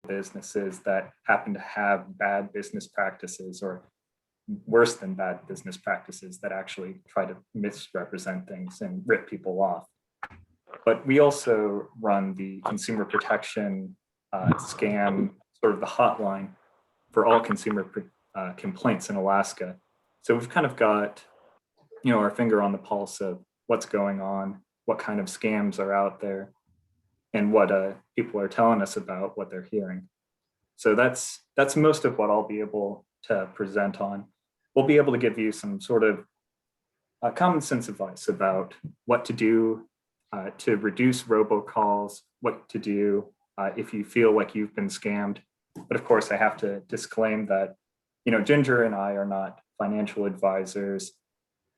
businesses that happen to have bad business practices or worse than bad business practices that actually try to misrepresent things and rip people off. But we also run the consumer protection scam, sort of the hotline for all consumer complaints in Alaska. So we've kind of got, our finger on the pulse of what's going on, what kind of scams are out there, and what people are telling us about what they're hearing. So that's most of what I'll be able to present on. We'll be able to give you some sort of common sense advice about what to do to reduce robocalls, what to do if you feel like you've been scammed. But of course, I have to disclaim that, Ginger and I are not financial advisors,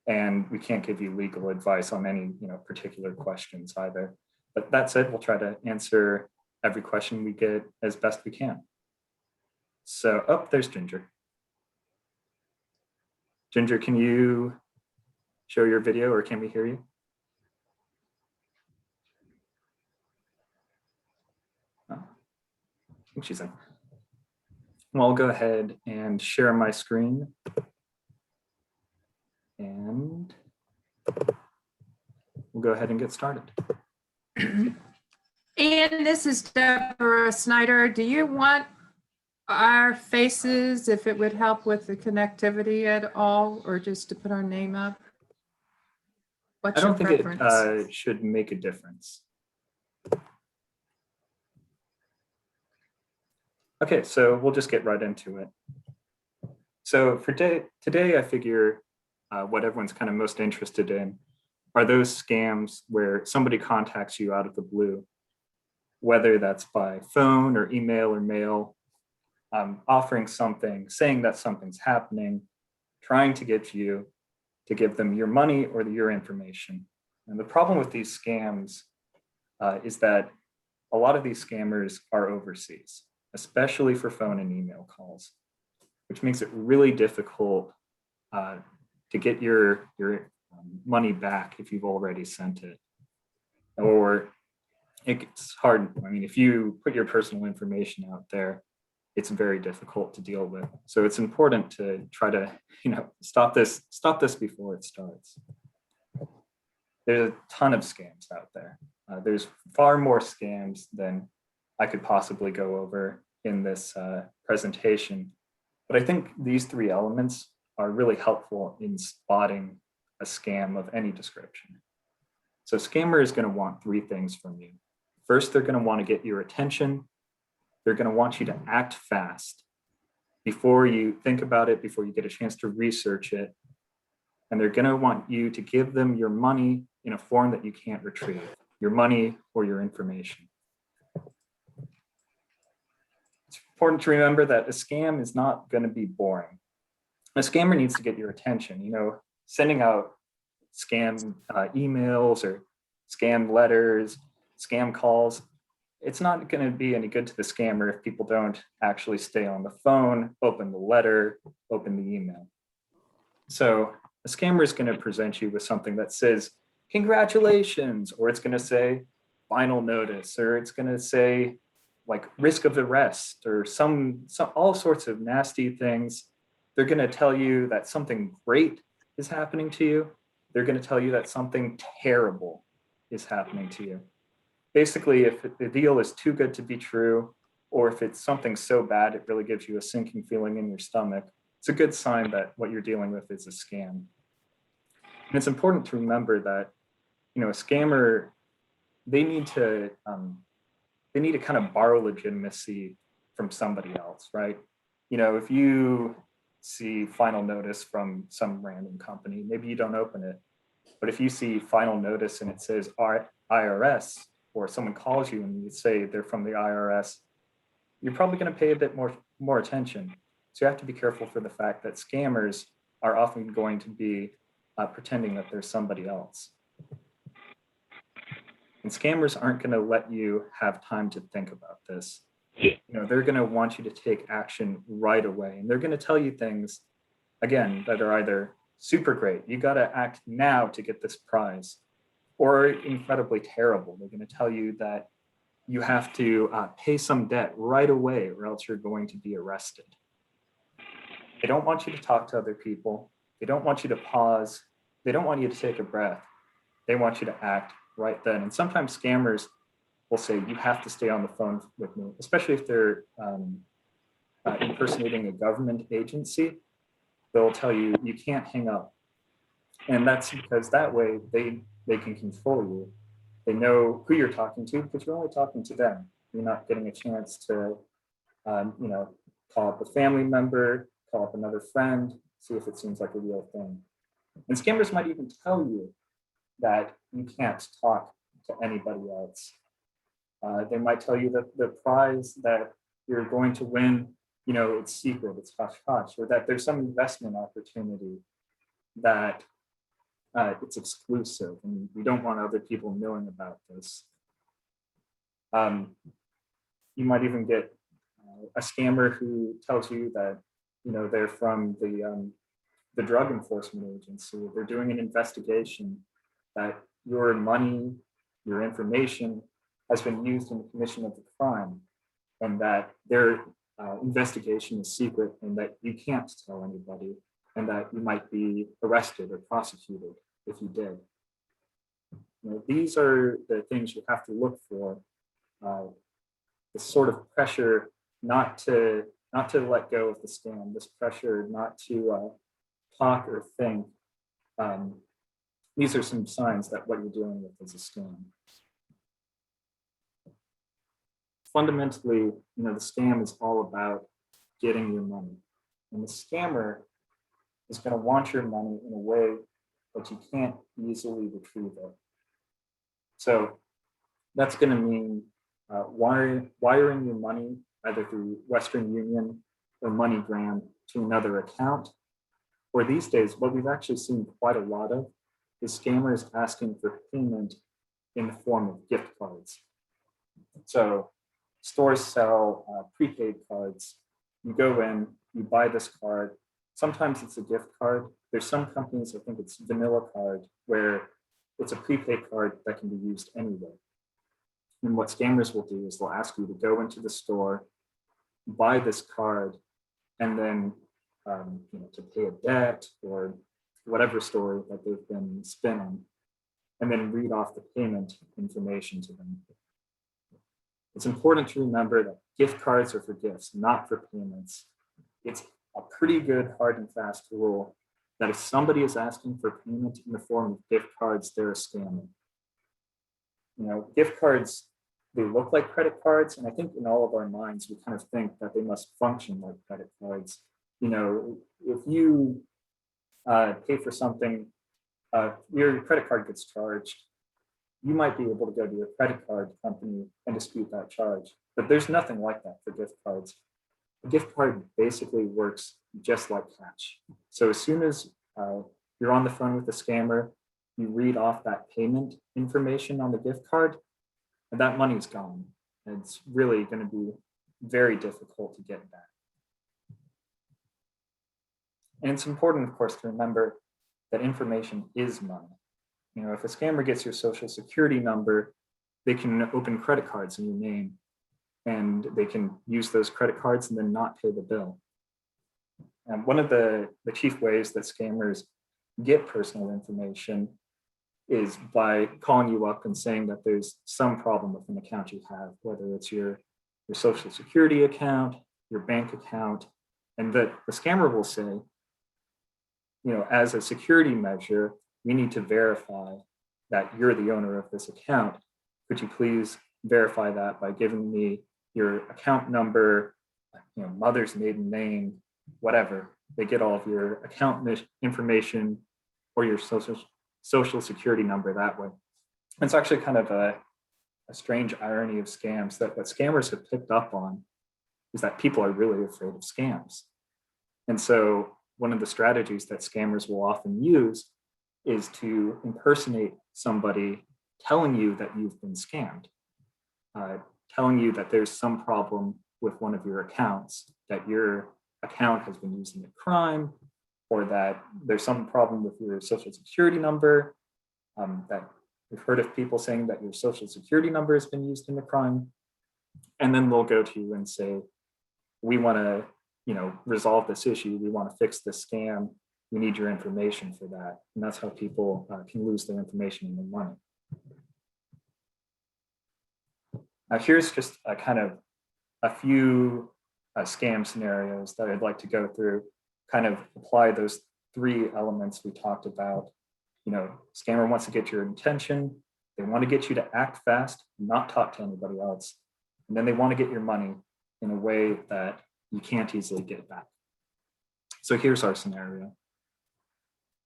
and we can't give you legal advice on any, particular questions either. But that said, we'll try to answer every question we get as best we can. So, there's Ginger. Ginger, can you show your video, or can we hear you? Oh, I think she's in. Well, I'll go ahead and share my screen. And we'll go ahead and get started. And this is Deborah Snyder. Do you want our faces, if it would help with the connectivity at all, or just to put our name up? What's your preference? I don't think it should make a difference. Okay, so we'll just get right into it. So for today, I figure what everyone's kind of most interested in are those scams where somebody contacts you out of the blue, whether that's by phone or email or mail, offering something, saying that something's happening, trying to get you to give them your money or your information. And the problem with these scams is that a lot of these scammers are overseas, especially for phone and email calls, which makes it really difficult to get your money back if you've already sent it. Or it's hard. I mean, if you put your personal information out there, it's very difficult to deal with. So it's important to try to, stop this before it starts. There's a ton of scams out there. There's far more scams than I could possibly go over in this presentation. But I think these three elements are really helpful in spotting a scam of any description. So a scammer is going to want three things from you. First, they're going to want to get your attention. They're going to want you to act fast before you think about it, before you get a chance to research it. And they're going to want you to give them your money in a form that you can't retrieve, your money or your information. It's important to remember that a scam is not going to be boring. A scammer needs to get your attention. Sending out scam emails or scam letters, scam calls, it's not going to be any good to the scammer if people don't actually stay on the phone, open the letter, open the email. So a scammer is going to present you with something that says, congratulations, or it's going to say final notice, or it's going to say like risk of arrest, or some all sorts of nasty things. They're going to tell you that something great is happening to you. They're going to tell you that something terrible is happening to you. Basically, if the deal is too good to be true, or if it's something so bad it really gives you a sinking feeling in your stomach, it's a good sign that what you're dealing with is a scam. And it's important to remember that, a scammer, they need to kind of borrow legitimacy from somebody else, right? If you see final notice from some random company, maybe you don't open it. But if you see final notice and it says IRS, or someone calls you and you say they're from the IRS, you're probably going to pay a bit more attention. So you have to be careful for the fact that scammers are often going to be pretending that there's somebody else. And scammers aren't going to let you have time to think about this. They're going to want you to take action right away. And they're going to tell you things, again, that are either super great, you got to act now to get this prize, or incredibly terrible. They're going to tell you that you have to pay some debt right away or else you're going to be arrested. They don't want you to talk to other people. They don't want you to pause. They don't want you to take a breath. They want you to act right then. And sometimes scammers will say, you have to stay on the phone with me, especially if they're impersonating a government agency. They'll tell you, you can't hang up. And that's because that way they can control you. They know who you're talking to, but you're only talking to them. You're not getting a chance to, call up a family member, call up another friend, see if it seems like a real thing. And scammers might even tell you that you can't talk to anybody else. They might tell you that the prize that you're going to win, it's secret, it's hush hush, or that there's some investment opportunity that it's exclusive and we don't want other people knowing about this. You might even get a scammer who tells you that they're from the drug enforcement agency. They're doing an investigation that your money, your information has been used in the commission of the crime, and that their investigation is secret and that you can't tell anybody, and that you might be arrested or prosecuted if you did. These are the things you have to look for. The sort of pressure not to let go of the scam, this pressure not to talk or think. These are some signs that what you're dealing with is a scam. Fundamentally, the scam is all about getting your money. And the scammer is going to want your money in a way that you can't easily retrieve it. So that's going to mean wiring your money either through Western Union or MoneyGram to another account. Or these days, what we've actually seen quite a lot of is scammers asking for payment in the form of gift cards. So stores sell prepaid cards. You go in, you buy this card. Sometimes it's a gift card. There's some companies, I think it's Vanilla Card, where it's a prepaid card that can be used anywhere. And what scammers will do is they'll ask you to go into the store, buy this card, and then to pay a debt or whatever story that they've been spinning, and then read off the payment information to them. It's important to remember that gift cards are for gifts, not for payments. It's a pretty good hard and fast rule that if somebody is asking for payment in the form of gift cards, they're a scammer. Gift cards, they look like credit cards, and I think in all of our minds, we kind of think that they must function like credit cards. If you pay for something, your credit card gets charged, you might be able to go to your credit card company and dispute that charge. But there's nothing like that for gift cards. A gift card basically works just like cash. So as soon as you're on the phone with the scammer, you read off that payment information on the gift card, and that money's gone. And it's really going to be very difficult to get back. And it's important, of course, to remember that information is money. If a scammer gets your social security number, they can open credit cards in your name, and they can use those credit cards and then not pay the bill. And one of the chief ways that scammers get personal information is by calling you up and saying that there's some problem with an account you have, whether it's your social security account, your bank account, and that the scammer will say, as a security measure, we need to verify that you're the owner of this account. Could you please verify that by giving me your account number, mother's maiden name, whatever. They get all of your account information or your social security number that way. It's actually kind of a strange irony of scams that what scammers have picked up on is that people are really afraid of scams. And so one of the strategies that scammers will often use is to impersonate somebody telling you that you've been scammed, telling you that there's some problem with one of your accounts, that your account has been used in a crime, or that there's some problem with your social security number, that We've heard of people saying that your social security number has been used in the crime. And then they'll go to you and say, we want to, resolve this issue. We want to fix this scam. We need your information for that. And that's how people can lose their information and their money. Now, here's just a few scam scenarios that I'd like to go through, kind of apply those 3 elements we talked about. Scammer wants to get your attention. They want to get you to act fast, not talk to anybody else. And then they want to get your money in a way that you can't easily get back. So here's our scenario.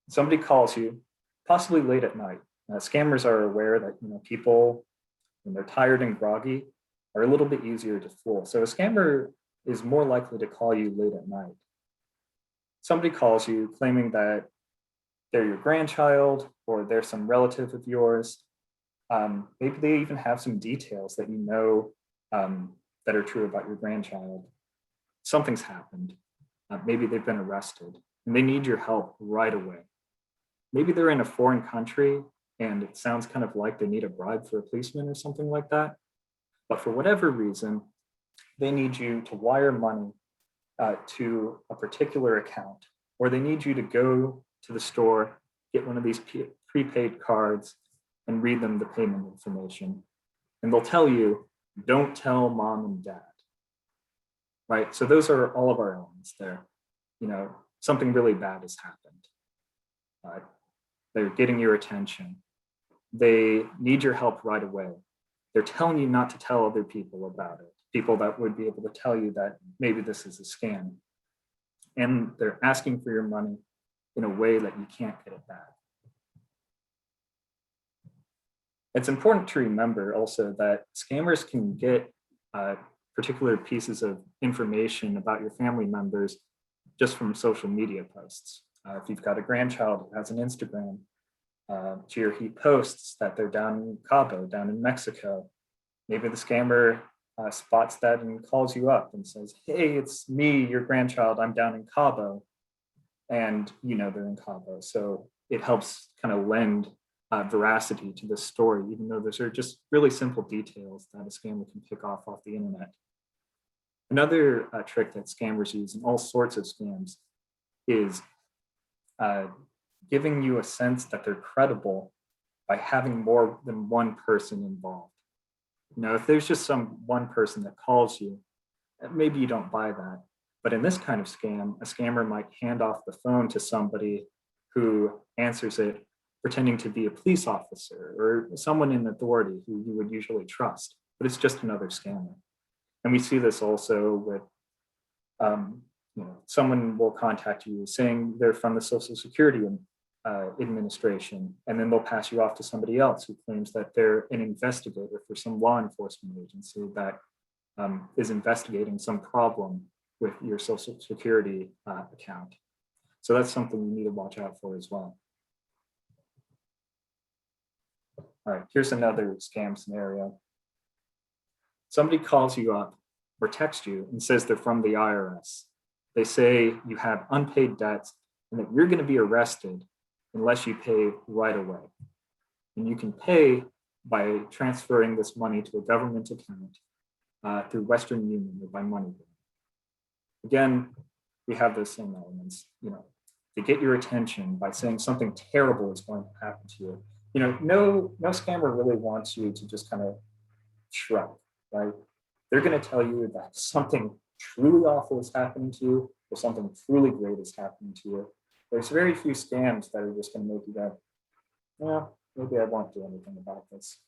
Somebody calls you, possibly late at night. Scammers are aware that people, when they're tired and groggy, are a little bit easier to fool. So a scammer is more likely to call you late at night. Somebody calls you claiming that they're your grandchild or they're some relative of yours. Maybe they even have some details that that are true about your grandchild. Something's happened. Maybe they've been arrested and they need your help right away. Maybe they're in a foreign country and it sounds kind of like they need a bribe for a policeman or something like that. But for whatever reason, they need you to wire money to a particular account, or they need you to go to the store, get one of these prepaid cards and read them the payment information. And they'll tell you, don't tell mom and dad, right? So those are all of our elements there. Something really bad has happened. They're getting your attention. They need your help right away. They're telling you not to tell other people about it, people that would be able to tell you that maybe this is a scam. And they're asking for your money in a way that you can't get it back. It's important to remember also that scammers can get particular pieces of information about your family members just from social media posts. If you've got a grandchild who has an Instagram, he posts that they're down in Cabo, down in Mexico. Maybe the scammer spots that and calls you up and says, hey, it's me, your grandchild, I'm down in Cabo. And they're in Cabo. So it helps kind of lend veracity to this story, even though those are just really simple details that a scammer can pick off the internet. Another trick that scammers use in all sorts of scams is giving you a sense that they're credible by having more than one person involved. If there's just some one person that calls you, maybe you don't buy that. But in this kind of scam, a scammer might hand off the phone to somebody who answers it pretending to be a police officer or someone in authority who you would usually trust, but it's just another scammer. And we see this also with, someone will contact you saying they're from the Social Security Administration, and then they'll pass you off to somebody else who claims that they're an investigator for some law enforcement agency that is investigating some problem with your Social Security account. So that's something you need to watch out for as well. All right, here's another scam scenario. Somebody calls you up or texts you and says they're from the IRS. They say you have unpaid debts and that you're going to be arrested unless you pay right away. And you can pay by transferring this money to a government account through Western Union or by MoneyGram. Again, we have those same elements, to get your attention by saying something terrible is going to happen to you. No scammer really wants you to just kind of shrug, right? They're going to tell you that something truly awful is happening to you or something truly great is happening to you. There's very few scams that are just going to make you go, well, maybe I won't do anything about this.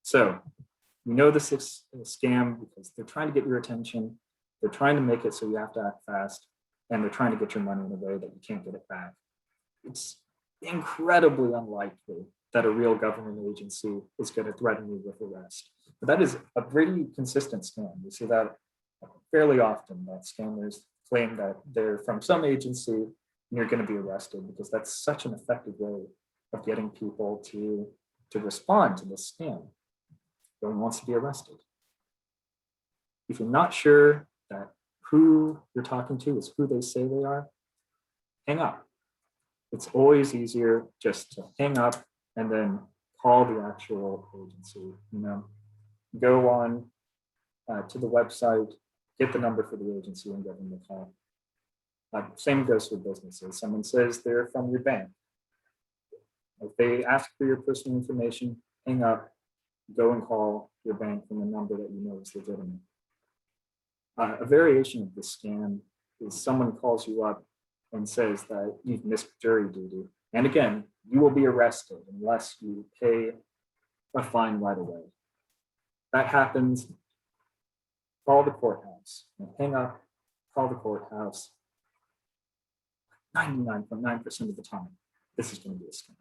So this is a scam because they're trying to get your attention. They're trying to make it so you have to act fast, and they're trying to get your money in a way that you can't get it back. It's incredibly unlikely that a real government agency is going to threaten you with arrest. But that is a pretty consistent scam. We see that fairly often, that scammers claim that they're from some agency and you're going to be arrested, because that's such an effective way of getting people to respond to this scam. No one wants to be arrested. If you're not sure that who you're talking to is who they say they are, hang up. It's always easier just to hang up and then call the actual agency. Go on to the website, get the number for the agency, and give them the call. Same goes for businesses. Someone says they're from your bank. If they ask for your personal information, hang up, go and call your bank from a number that you know is legitimate. A variation of this scam is someone calls you up and says that you've missed jury duty. And again, you will be arrested unless you pay a fine right away. That happens, call the courthouse. Hang up, call the courthouse. 99.9% of the time, this is going to be a scam.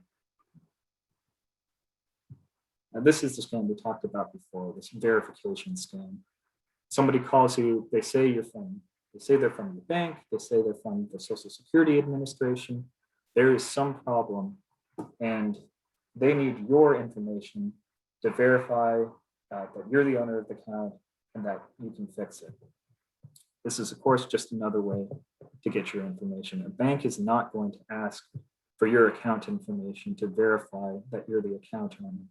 Now, this is the scam we talked about before, this verification scam. Somebody calls you, they say they're from your bank, they say they're from the Social Security Administration. There is some problem, and they need your information to verify that you're the owner of the account and that you can fix it. This is, of course, just another way to get your information. A bank is not going to ask for your account information to verify that you're the account owner.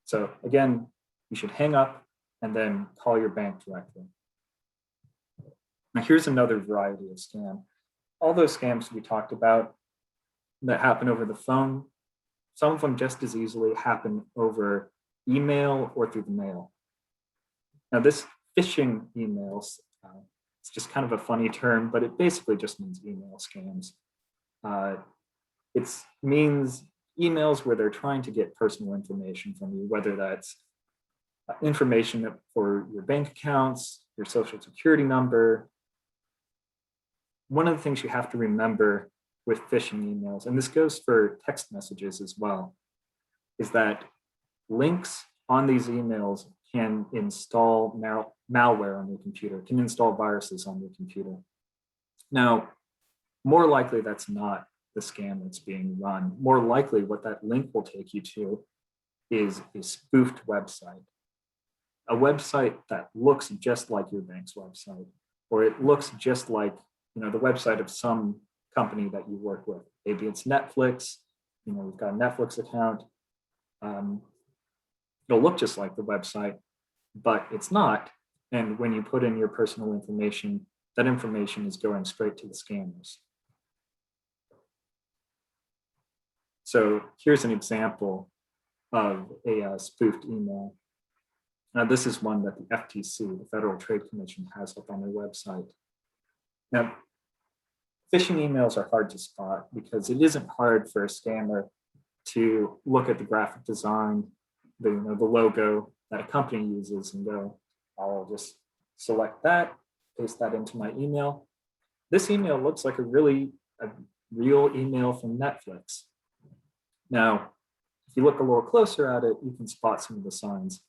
So again, you should hang up and then call your bank directly. Now here's another variety of scam. All those scams we talked about that happen over the phone, some of them just as easily happen over email or through the mail. Now this phishing emails, it's just kind of a funny term, but it basically just means email scams. It means emails where they're trying to get personal information from you, whether that's information for your bank accounts, your social security number. One of the things you have to remember with phishing emails, and this goes for text messages as well, is that links on these emails can install malware on your computer, can install viruses on your computer. Now, more likely that's not the scam that's being run. More likely what that link will take you to is a spoofed website. A website that looks just like your bank's website, or it looks just like the website of some company that you work with. Maybe it's Netflix, you've got a Netflix account. It'll look just like the website, but it's not. And when you put in your personal information, that information is going straight to the scammers. So here's an example of a spoofed email. Now, this is one that the FTC, the Federal Trade Commission, has up on their website. Now, phishing emails are hard to spot because it isn't hard for a scammer to look at the graphic design, the logo that a company uses and go, I'll just select that, paste that into my email. This email looks like a real email from Netflix. Now, if you look a little closer at it, you can spot some of the signs.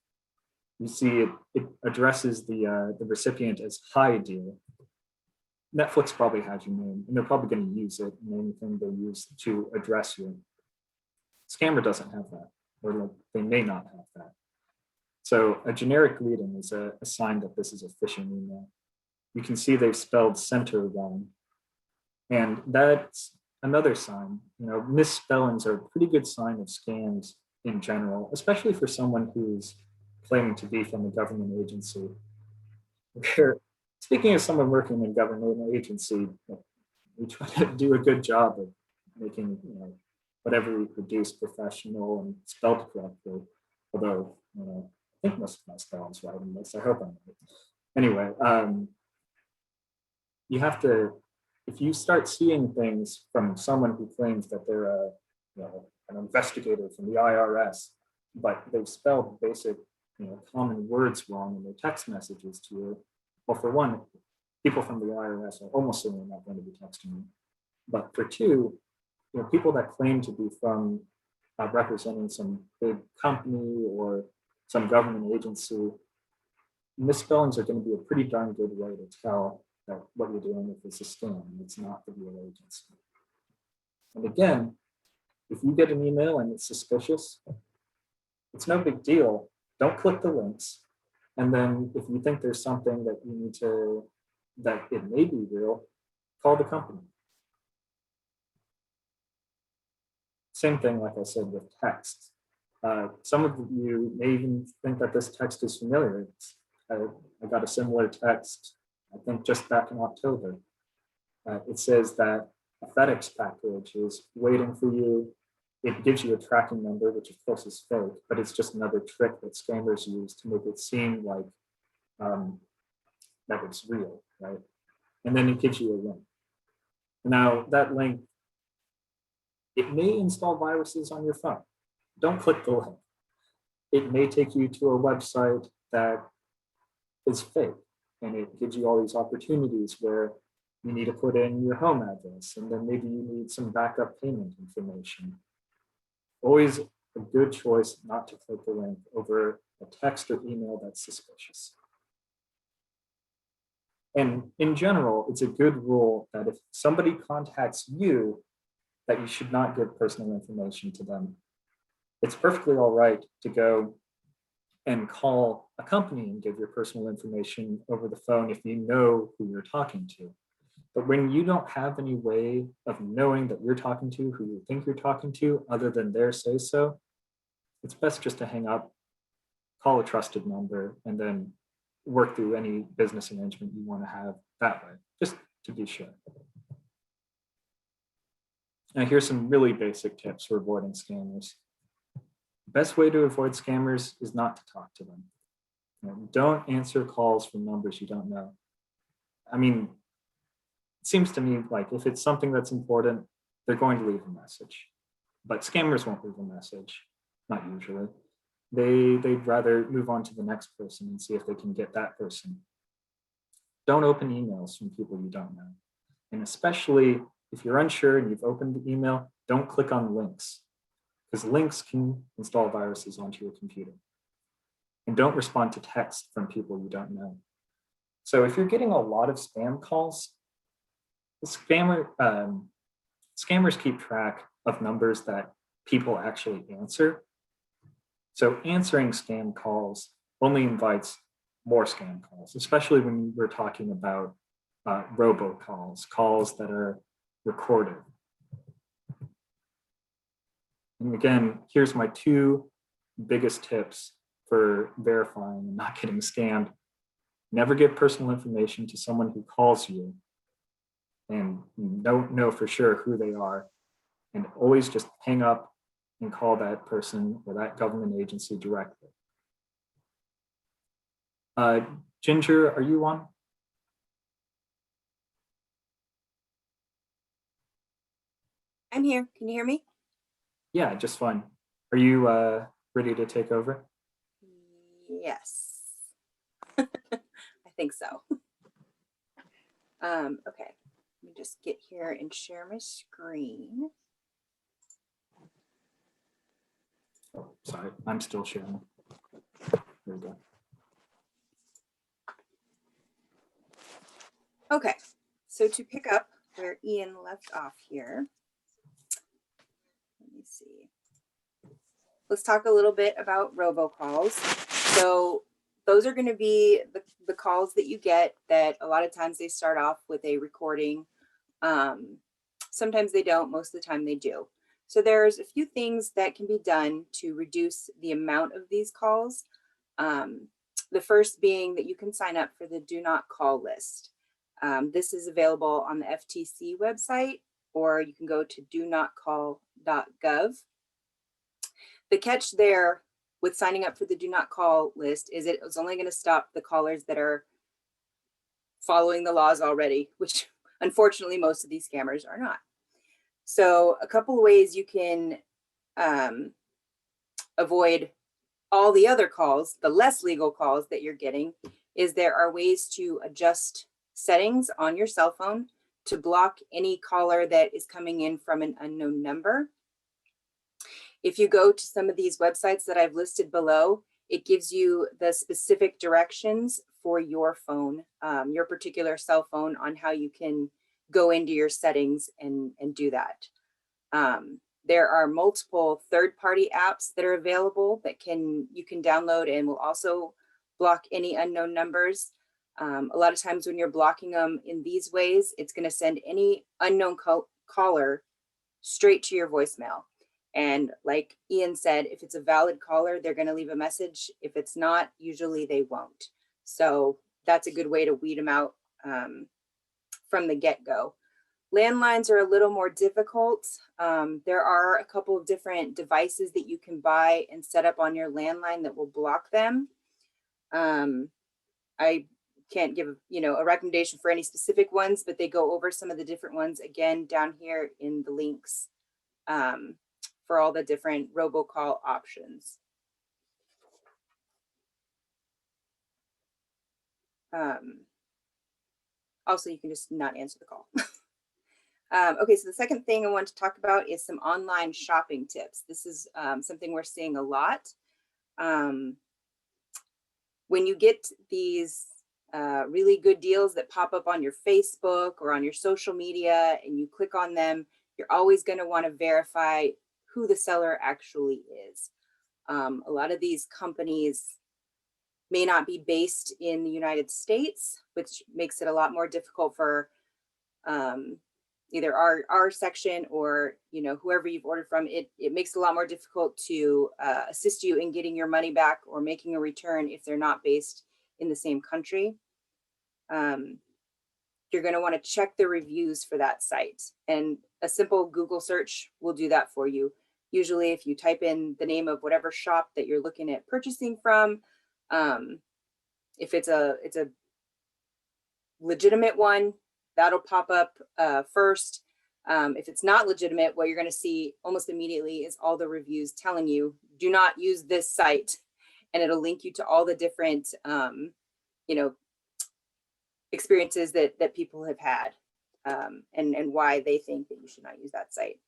You see it addresses the recipient as hi dear. Netflix probably has your name, and they're probably going to use it in anything they use to address you. Scammer doesn't have that, or they may not have that. So a generic greeting is a sign that this is a phishing email. You can see they've spelled center wrong, and that's another sign. Misspellings are a pretty good sign of scams in general, especially for someone who's claiming to be from a government agency. Speaking of someone working in a government agency, we try to do a good job of making whatever we produce professional and spelled correctly. Although I think most of my spelling's right in this. I hope I'm right. Anyway, you have to, if you start seeing things from someone who claims that they're an investigator from the IRS, but they've spelled basic common words wrong in their text messages to you. Well, for one, people from the IRS are almost certainly not going to be texting you. But for two, people that claim to be from representing some big company or some government agency, misspellings are going to be a pretty darn good way to tell that what you're doing if it's a scam, it's not the real agency. And again, if you get an email and it's suspicious, it's no big deal. Don't click the links. And then if you think there's something that you need to, that it may be real, call the company. Same thing, like I said, with text. Some of you may even think that this text is familiar. I got a similar text, I think just back in October. It says that a FedEx package is waiting for you. It gives you a tracking number, which of course is fake, but it's just another trick that scammers use to make it seem like that it's real, right? And then it gives you a link. Now that link, it may install viruses on your phone. Don't click the link. It may take you to a website that is fake, and it gives you all these opportunities where you need to put in your home address, and then maybe you need some backup payment information. Always a good choice not to click the link over a text or email that's suspicious. And in general, it's a good rule that if somebody contacts you, that you should not give personal information to them. It's perfectly all right to go and call a company and give your personal information over the phone if you know who you're talking to. But when you don't have any way of knowing that you're talking to who you think you're talking to, other than their say so, it's best just to hang up, call a trusted number, and then work through any business arrangement you want to have that way, just to be sure. Now, here's some really basic tips for avoiding scammers. The best way to avoid scammers is not to talk to them. Don't answer calls from numbers you don't know. I mean, it seems to me like if it's something that's important, they're going to leave a message. But scammers won't leave a message, not usually. They'd rather move on to the next person and see if they can get that person. Don't open emails from people you don't know. And especially if you're unsure and you've opened the email, don't click on links, because links can install viruses onto your computer. And don't respond to text from people you don't know. So if you're getting a lot of spam calls, the scammers keep track of numbers that people actually answer. So answering scam calls only invites more scam calls, especially when we're talking about robocalls, calls that are recorded. And again, here's my two biggest tips for verifying and not getting scammed. Never give personal information to someone who calls you and you don't know for sure who they are. And always just hang up and call that person or that government agency directly. Ginger, are you on? I'm here. Can you hear me? Yeah, just fine. Are you ready to take over? Yes. I think so. Okay. Let me just get here and share my screen. Oh, sorry, I'm still sharing. There we go. Okay. So to pick up where Ian left off here, let me see. Let's talk a little bit about robocalls. So those are going to be the calls that you get that a lot of times they start off with a recording. Sometimes they don't, most of the time they do. So there's a few things that can be done to reduce the amount of these calls. The first being that you can sign up for the Do Not Call list. This is available on the FTC website, or you can go to donotcall.gov. The catch there with signing up for the Do Not Call list is it was only going to stop the callers that are following the laws already, which unfortunately most of these scammers are not. So a couple of ways you can avoid all the other calls, the less legal calls that you're getting, is there are ways to adjust settings on your cell phone to block any caller that is coming in from an unknown number. If you go to some of these websites that I've listed below, it gives you the specific directions for your phone, your particular cell phone, on how you can go into your settings and do that. There are multiple third-party apps that are available that you can download and will also block any unknown numbers. A lot of times when you're blocking them in these ways, it's going to send any unknown caller straight to your voicemail. And like Ian said, if it's a valid caller, they're going to leave a message. If it's not, usually they won't. So that's a good way to weed them out from the get-go. Landlines are a little more difficult. There are a couple of different devices that you can buy and set up on your landline that will block them. I can't give, a recommendation for any specific ones, but they go over some of the different ones again down here in the links for all the different robocall options. Also, you can just not answer the call. Okay, so the second thing I want to talk about is some online shopping tips. This is something we're seeing a lot. When you get these really good deals that pop up on your Facebook or on your social media and you click on them, you're always going to want to verify who the seller actually is. A lot of these companies may not be based in the United States, which makes it a lot more difficult for either our section or whoever you've ordered from. It makes it a lot more difficult to assist you in getting your money back or making a return if they're not based in the same country. You're going to want to check the reviews for that site, and a simple Google search will do that for you. Usually if you type in the name of whatever shop that you're looking at purchasing from, if it's a legitimate one, that'll pop up first. If it's not legitimate, what you're going to see almost immediately is all the reviews telling you, do not use this site. And it'll link you to all the different, experiences that people have had and why they think that you should not use that site.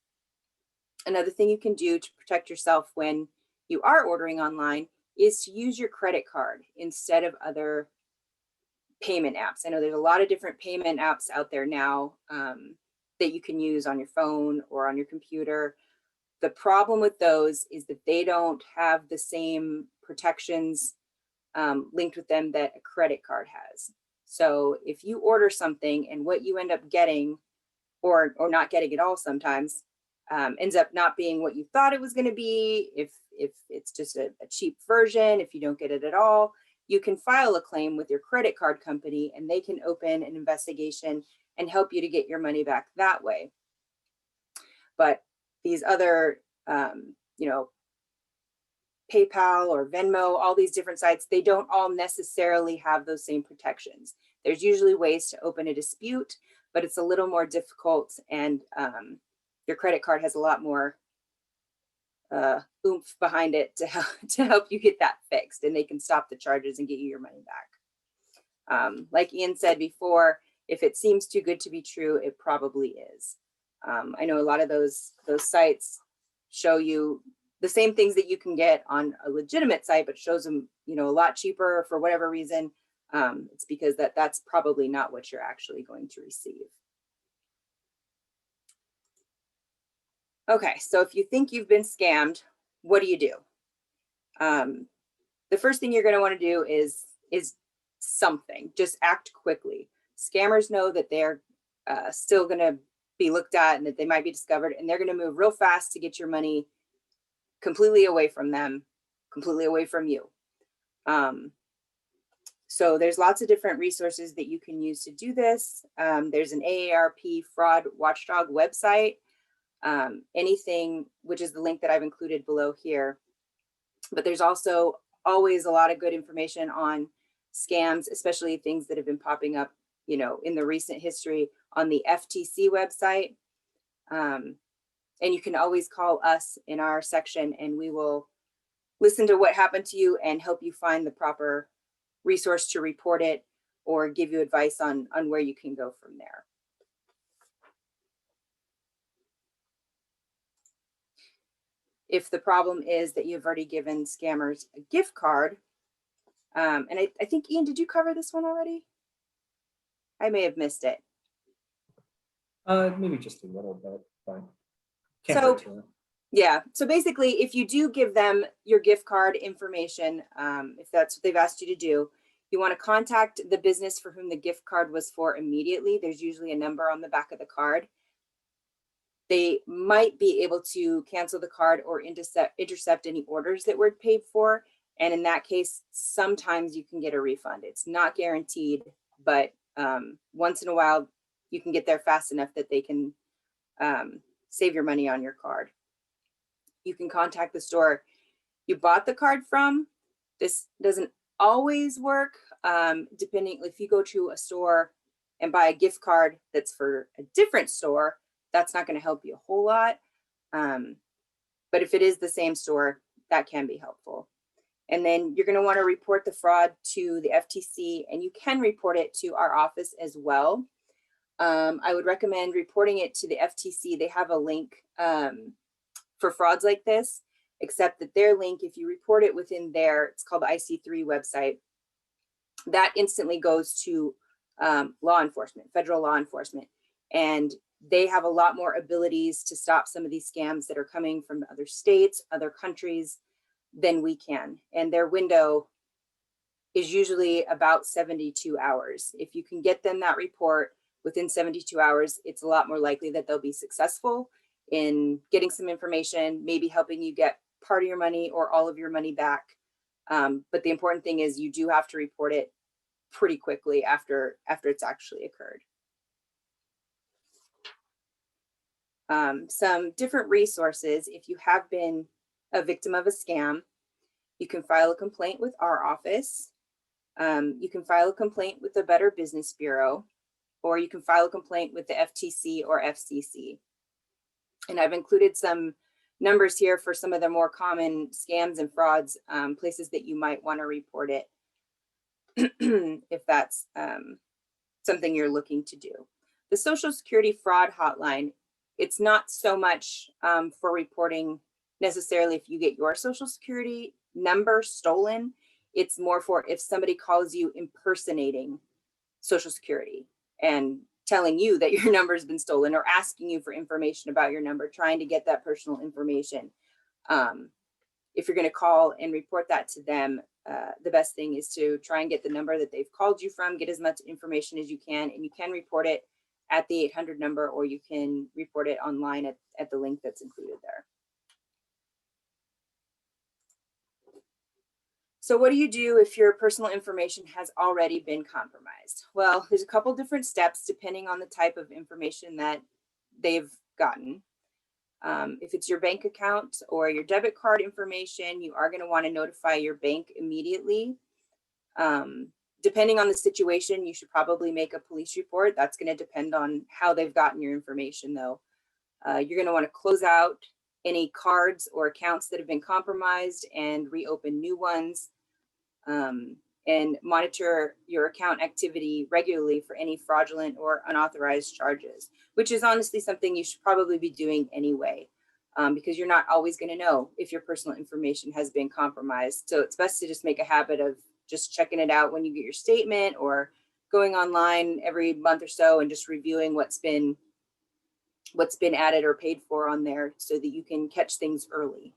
Another thing you can do to protect yourself when you are ordering online is to use your credit card instead of other payment apps. I know there's a lot of different payment apps out there now that you can use on your phone or on your computer. The problem with those is that they don't have the same protections linked with them that a credit card has. So if you order something and what you end up getting or not getting at all sometimes ends up not being what you thought it was going to be, if it's just a cheap version, if you don't get it at all, you can file a claim with your credit card company and they can open an investigation and help you to get your money back that way. But these other, PayPal or Venmo, all these different sites, they don't all necessarily have those same protections. There's usually ways to open a dispute, but it's a little more difficult, and your credit card has a lot more oomph behind it to help you get that fixed, and they can stop the charges and get you your money back. Like Ian said before, if it seems too good to be true, it probably is. I know a lot of those sites show you the same things that you can get on a legitimate site, but shows them, a lot cheaper for whatever reason. It's because that's probably not what you're actually going to receive. Okay, so if you think you've been scammed, what do? The first thing you're going to want to do is something. Just act quickly. Scammers know that they're still going to be looked at and that they might be discovered, and they're going to move real fast to get your money completely away from them, completely away from you. So there's lots of different resources that you can use to do this. There's an AARP fraud watchdog website, anything, which is the link that I've included below here. But there's also always a lot of good information on scams, especially things that have been popping up, in the recent history on the FTC website. And you can always call us in our section and we will listen to what happened to you and help you find the proper resource to report it or give you advice on where you can go from there. If the problem is that you've already given scammers a gift card, and I think, Ian, did you cover this one already? I may have missed it. Maybe just a little bit, but yeah. So basically, if you do give them your gift card information, if that's what they've asked you to do, you want to contact the business for whom the gift card was for immediately. There's usually a number on the back of the card. they might be able to cancel the card or intercept any orders that were paid for. And in that case, sometimes you can get a refund. It's not guaranteed, but once in a while, you can get there fast enough that they can save your money on your card. You can contact the store you bought the card from. This doesn't always work, depending if you go to a store and buy a gift card that's for a different store, that's not going to help you a whole lot. But if it is the same store, that can be helpful. And then you're going to want to report the fraud to the FTC, and you can report it to our office as well. I would recommend reporting it to the FTC. They have a link for frauds like this, except that their link, if you report it within there, it's called the IC3 website, that instantly goes to law enforcement, federal law enforcement. And they have a lot more abilities to stop some of these scams that are coming from other states, other countries than we can. And their window is usually about 72 hours. If you can get them that report within 72 hours, it's a lot more likely that they'll be successful in getting some information, maybe helping you get part of your money or all of your money back. But the important thing is you do have to report it pretty quickly after it's actually occurred. Some different resources. If you have been a victim of a scam, you can file a complaint with our office. You can file a complaint with the Better Business Bureau, or you can file a complaint with the FTC or FCC. And I've included some numbers here for some of the more common scams and frauds, places that you might want to report it if that's something you're looking to do. The Social Security Fraud Hotline, it's not so much for reporting necessarily if you get your Social Security number stolen. It's more for if somebody calls you impersonating Social Security and telling you that your number has been stolen, or asking you for information about your number, trying to get that personal information. If you're going to call and report that to them, the best thing is to try and get the number that they've called you from, get as much information as you can, and you can report it at the 800 number, or you can report it online at the link that's included there. So what do you do if your personal information has already been compromised? Well, there's a couple different steps depending on the type of information that they've gotten. If it's your bank account or your debit card information, you are going to want to notify your bank immediately. Depending on the situation, you should probably make a police report. That's going to depend on how they've gotten your information, though. You're going to want to close out any cards or accounts that have been compromised and reopen new ones, and monitor your account activity regularly for any fraudulent or unauthorized charges, which is honestly something you should probably be doing anyway, because you're not always going to know if your personal information has been compromised. So it's best to just make a habit of just checking it out when you get your statement, or going online every month or so and just reviewing what's been added or paid for on there, so that you can catch things early.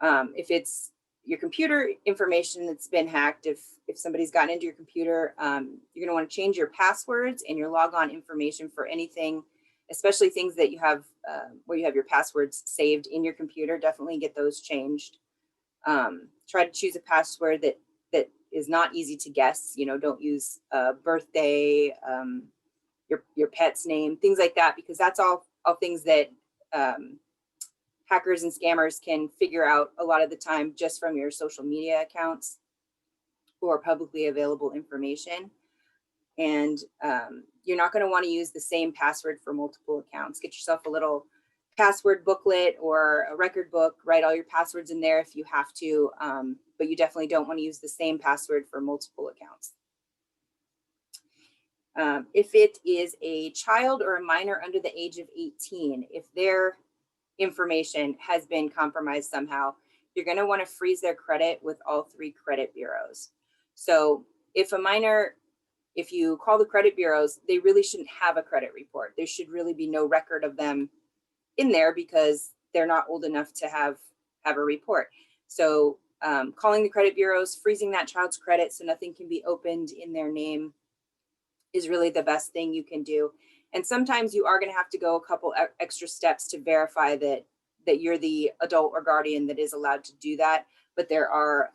If it's your computer information that's been hacked, if somebody's gotten into your computer, you're going to want to change your passwords and your logon information for anything, especially things that you have where you have your passwords saved in your computer. Definitely get those changed. Try to choose a password that is not easy to guess. You know, don't use birthday, your pet's name, things like that, because that's all things that hackers and scammers can figure out a lot of the time just from your social media accounts or publicly available information. And you're not going to want to use the same password for multiple accounts. Get yourself a little password booklet or a record book, write all your passwords in there if you have to, but you definitely don't want to use the same password for multiple accounts. If it is a child or a minor under the age of 18, if their information has been compromised somehow, you're going to want to freeze their credit with all 3 credit bureaus. So if a minor, if you call the credit bureaus, they really shouldn't have a credit report. There should really be no record of them in there, because they're not old enough to have a report. So calling the credit bureaus, freezing that child's credit so nothing can be opened in their name is really the best thing you can do. And sometimes you are going to have to go a couple extra steps to verify that you're the adult or guardian that is allowed to do that. But there are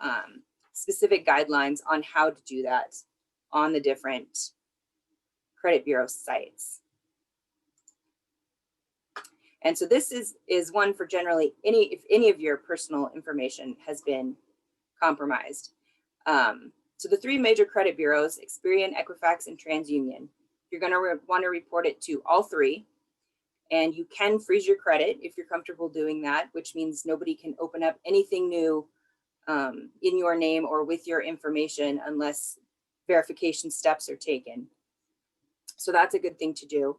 specific guidelines on how to do that on the different credit bureau sites. And so this is one for generally if any of your personal information has been compromised. So the three major credit bureaus, Experian, Equifax, and TransUnion, you're going to want to report it to all three. And you can freeze your credit if you're comfortable doing that, which means nobody can open up anything new in your name or with your information unless verification steps are taken. So that's a good thing to do.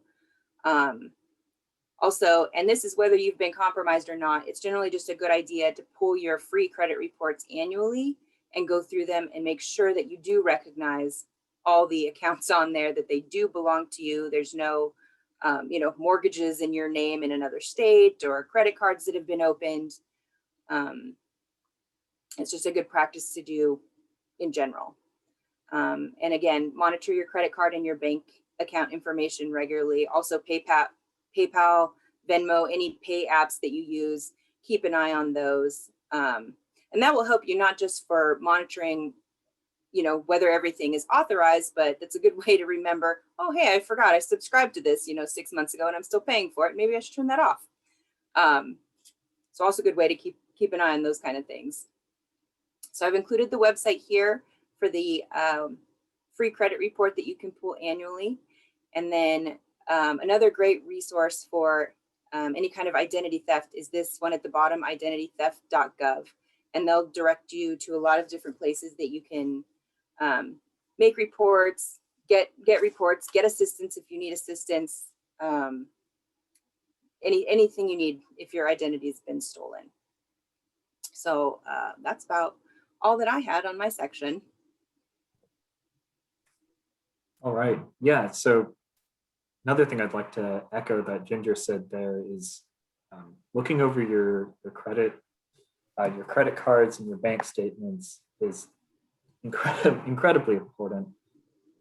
Also, and this is whether you've been compromised or not, it's generally just a good idea to pull your free credit reports annually and go through them and make sure that you do recognize all the accounts on there, that they do belong to you. There's no mortgages in your name in another state or credit cards that have been opened. It's just a good practice to do in general. And again, monitor your credit card and your bank account information regularly. Also PayPal, Venmo, any pay apps that you use, keep an eye on those. And that will help you not just for monitoring, whether everything is authorized, but that's a good way to remember, oh, hey, I forgot I subscribed to this, 6 months ago and I'm still paying for it. Maybe I should turn that off. So also a good way to keep an eye on those kind of things. So I've included the website here for the free credit report that you can pull annually. And then another great resource for any kind of identity theft is this one at the bottom, identitytheft.gov. And they'll direct you to a lot of different places that you can make reports, get reports, get assistance if you need assistance, anything you need if your identity has been stolen. So that's about all that I had on my section. All right. Yeah. So another thing I'd like to echo that Ginger said there is looking over your credit cards and your bank statements is incredibly important.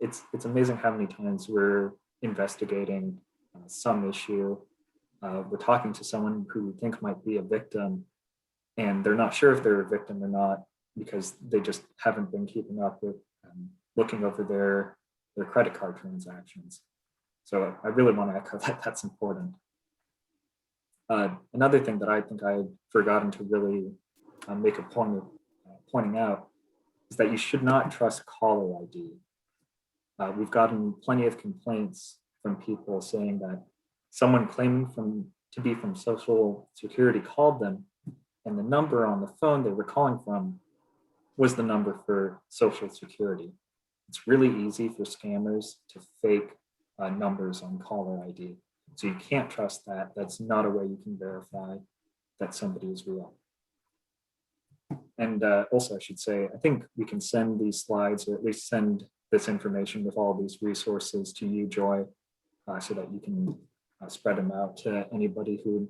It's amazing how many times we're investigating some issue. We're talking to someone who we think might be a victim, and they're not sure if they're a victim or not because they just haven't been keeping up with looking over their credit card transactions. So I really want to echo that that's important. Another thing that I think I had forgotten to really make a point of pointing out is that you should not trust caller ID. We've gotten plenty of complaints from people saying that someone claiming to be from Social Security called them, and the number on the phone they were calling from was the number for Social Security. It's really easy for scammers to fake numbers on caller ID. So you can't trust that. That's not a way you can verify that somebody is real. And also I should say, I think we can send these slides or at least send this information with all these resources to you, Joy, so that you can spread them out to anybody who would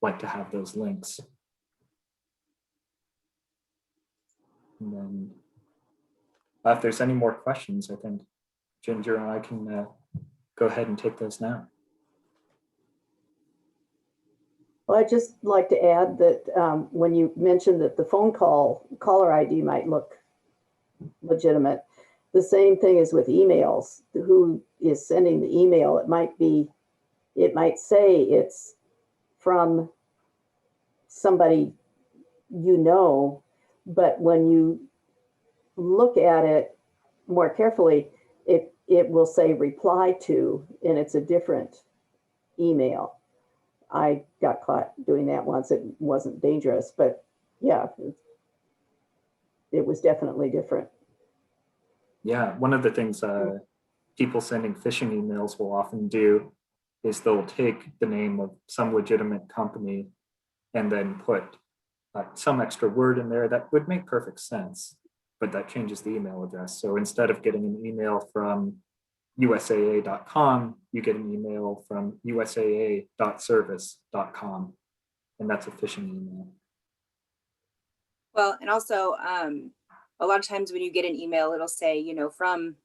like to have those links. And then if there's any more questions, I think Ginger and I can go ahead and take those now. Well, I'd just like to add that when you mentioned that the phone caller ID might look legitimate, the same thing is with emails. Who is sending the email? It might say it's from somebody but when you look at it more carefully, it will say reply to, and it's a different email. I got caught doing that once. It wasn't dangerous, but yeah, it was definitely different. Yeah, one of the things people sending phishing emails will often do is they'll take the name of some legitimate company and then put some extra word in there that would make perfect sense, but that changes the email address. So instead of getting an email from USAA.com, you get an email from USAA.service.com, and that's a phishing email. Well, and also a lot of times when you get an email, it'll say, from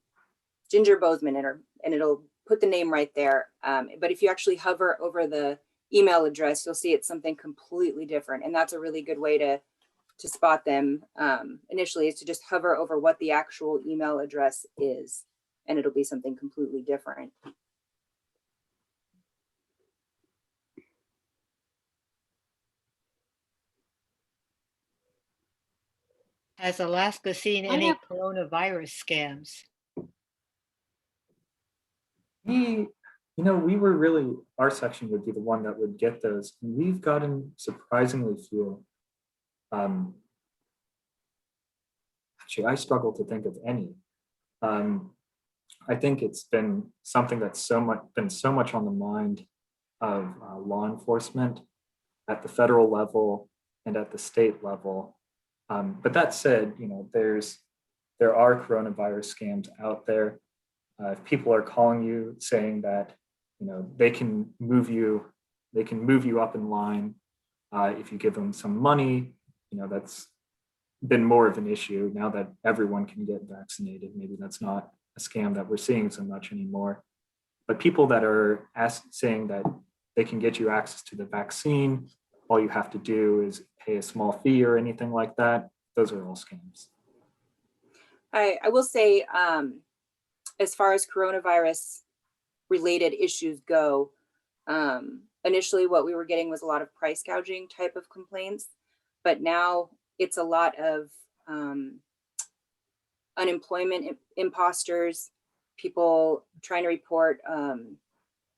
Ginger Bozeman, and it'll put the name right there. But if you actually hover over the email address, you'll see it's something completely different. And that's a really good way to spot them initially, is to just hover over what the actual email address is, and it'll be something completely different. Has Alaska seen I any have- coronavirus scams? We were really, our section would be the one that would get those. And we've gotten surprisingly few. Actually, I struggle to think of any. I think it's been something that's so much on the mind of law enforcement at the federal level and at the state level. But that said, there are coronavirus scams out there. If people are calling you saying that, they can move you up in line if you give them some money, that's been more of an issue now that everyone can get vaccinated. Maybe that's not a scam that we're seeing so much anymore. But people that are saying that they can get you access to the vaccine, all you have to do is pay a small fee or anything like that, those are all scams. I will say, as far as coronavirus related issues go, initially what we were getting was a lot of price gouging type of complaints, but now it's a lot of unemployment imposters, people trying to report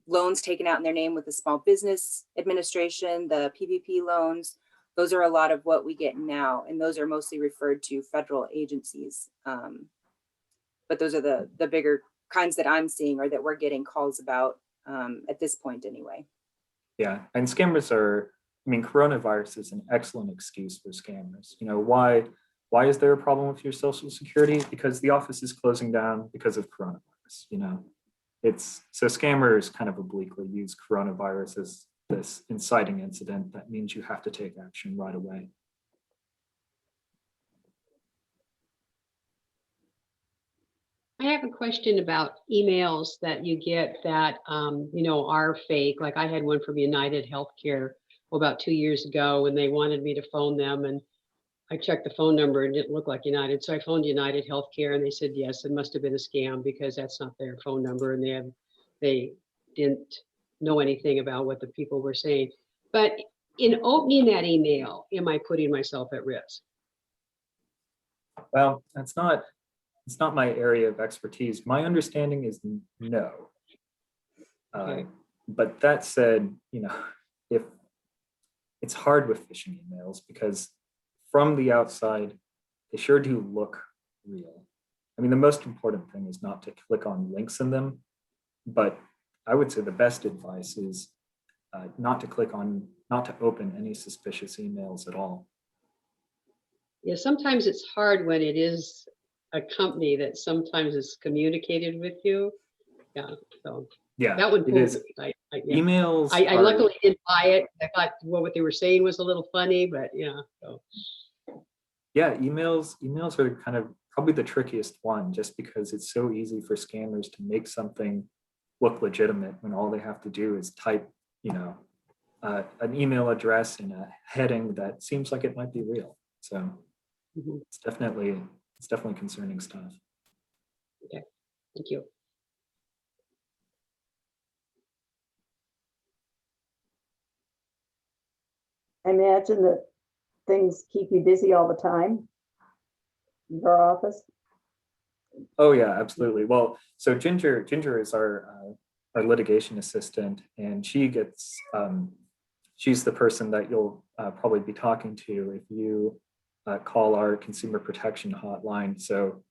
loans taken out in their name with the Small Business Administration, the PPP loans. Those are a lot of what we get now, and those are mostly referred to federal agencies. But those are the bigger kinds that I'm seeing, or that we're getting calls about at this point anyway. Yeah, and coronavirus is an excellent excuse for scammers. Why is there a problem with your Social Security? Because the office is closing down because of coronavirus. So scammers kind of obliquely use coronavirus as this inciting incident that means you have to take action right away. I have a question about emails that you get that, are fake. Like I had one from United Healthcare about 2 years ago, and they wanted me to phone them, and I checked the phone number and it didn't look like United. So I phoned United Healthcare, and they said, yes, it must have been a scam because that's not their phone number. And they didn't know anything about what the people were saying. But in opening that email, am I putting myself at risk? Well, it's not my area of expertise. My understanding is no. Okay. But that said, if it's hard with phishing emails because from the outside, they sure do look real. The most important thing is not to click on links in them, but I would say the best advice is not to open any suspicious emails at all. Yeah, sometimes it's hard when it is a company that sometimes is communicated with you. Yeah, so Yeah, that would it fool is. me. Emails. I are- luckily didn't buy it. I thought what they were saying was a little funny, but yeah. So Yeah, emails are kind of probably the trickiest one, just because it's so easy for scammers to make something look legitimate when all they have to do is type, an email address in a heading that seems like it might be real. So mhm, it's definitely concerning stuff. thank you. I imagine that things keep you busy all the time, your office. Oh yeah, absolutely. Well, so Ginger is our litigation assistant, and she's the person that you'll probably be talking to if you call our consumer protection hotline. So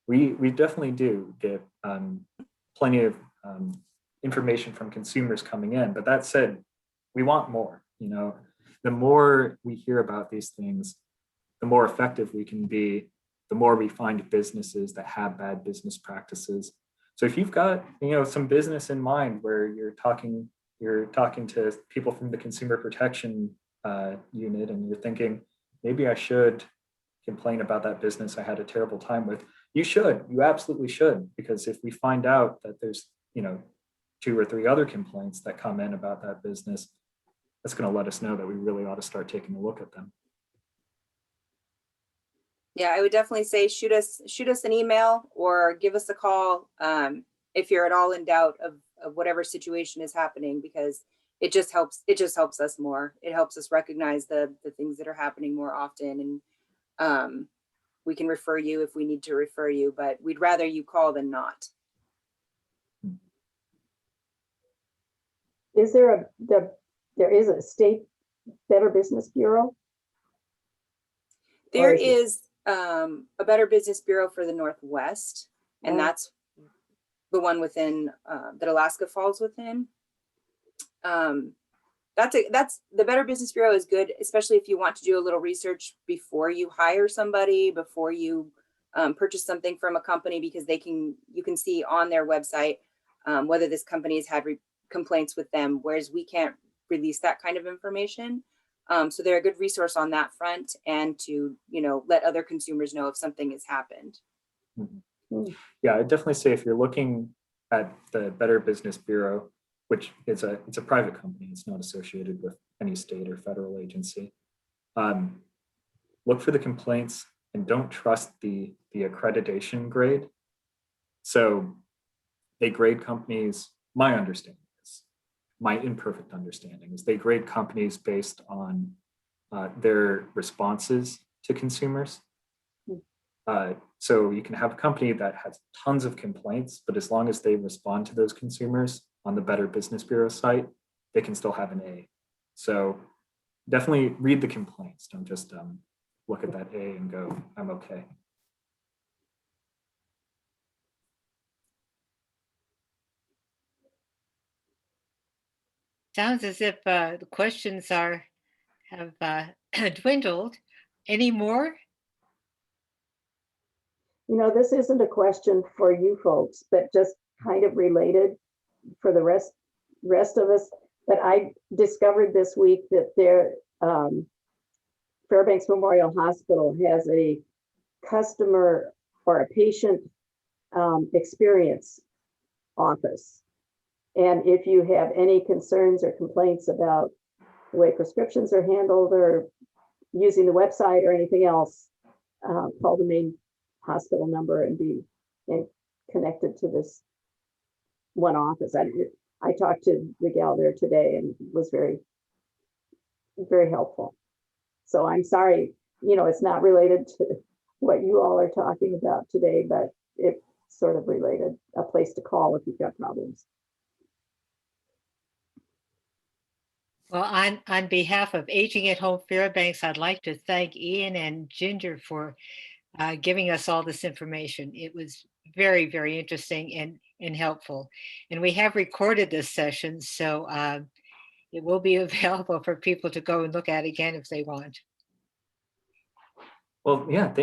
we definitely do get plenty of information from consumers coming in. But that said, we want more. The more we hear about these things, the more effective we can be, the more we find businesses that have bad business practices. So if you've got, some business in mind where you're talking to people from the consumer protection unit, and you're thinking, maybe I should complain about that business I had a terrible time with, you absolutely should, because if we find out that there's, 2 or 3 other complaints that come in about that business, that's going to let us know that we really ought to start taking a look at them. Yeah, I would definitely say shoot us an email or give us a call if you're at all in doubt of whatever situation is happening, because it just helps us more. It helps us recognize the things that are happening more often, and we can refer you if we need to refer you, but we'd rather you call than not. Is there there is a state Better Business Bureau? There is it- is a Better Business Bureau for the Northwest, and Oh. that's the one within that Alaska falls within. That's the Better Business Bureau is good, especially if you want to do a little research before you hire somebody, before you purchase something from a company, because you can see on their website whether this company has had complaints with them, whereas we can't release that kind of information. So they're a good resource on that front, and to, let other consumers know if something has happened. Yeah, I'd definitely say if you're looking at the Better Business Bureau, which it's a private company, it's not associated with any state or federal agency, look for the complaints and don't trust the accreditation grade. So they grade companies, my understanding is, my imperfect understanding is they grade companies based on their responses to consumers. So you can have a company that has tons of complaints, but as long as they respond to those consumers on the Better Business Bureau site, they can still have an A. So definitely read the complaints. Don't just look at that A and go, I'm okay. Sounds as if the questions have dwindled. Any more? This isn't a question for you folks, but just kind of related for the rest of us. But I discovered this week that Fairbanks Memorial Hospital has a customer or a patient experience office. And if you have any concerns or complaints about the way prescriptions are handled or using the website or anything else, call the main hospital number and be connected to this one office. I talked to the gal there today and was very, very helpful. So I'm sorry, it's not related to what you all are talking about today, but it's sort of related, a place to call if you've got problems. Well, on behalf of Aging at Home Fairbanks, I'd like to thank Ian and Ginger for giving us all this information. It was very, very interesting and helpful. And we have recorded this session, so it will be available for people to go and look at again if they want. Well, yeah, thank